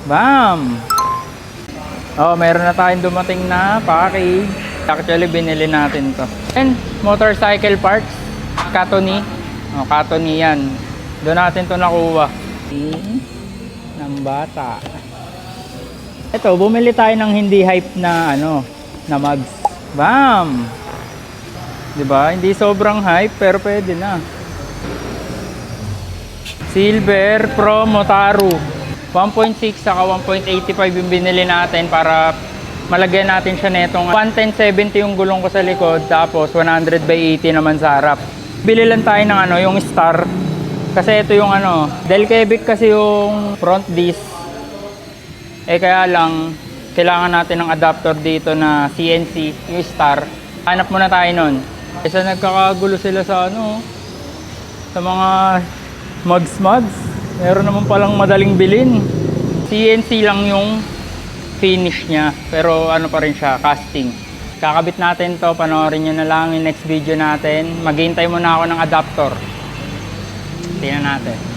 Bam! Oh, meron na tayong dumating na package. Actually, binili natin to. And motorcycle parts, Katoni. Oh, Katoni yan. Doon natin to nakuha. Ng bata. Ito, bumili tayo ng hindi hype na na mugs. Bam! 'Di ba? Hindi sobrang hype pero pwede na. Silver Pro Motaru 1.6 saka 1.85 yung binili natin para malagyan natin siya netong 110/70 yung gulong ko sa likod tapos 100/80 naman sa harap. Bili lang tayo ng yung Star kasi ito yung Del Quebec kasi yung front disc. Kaya lang kailangan natin ng adapter dito na CNC, yung Star. Hanap muna tayo nun. Kasi nagkakagulo sila sa sa mga mugs. Meron naman palang madaling bilhin. CNC lang yung finish niya. Pero pa rin siya, casting. Kakabit natin to, panoorin nyo na lang yung next video natin. Maghihintay muna ako ng adapter. Tingnan natin.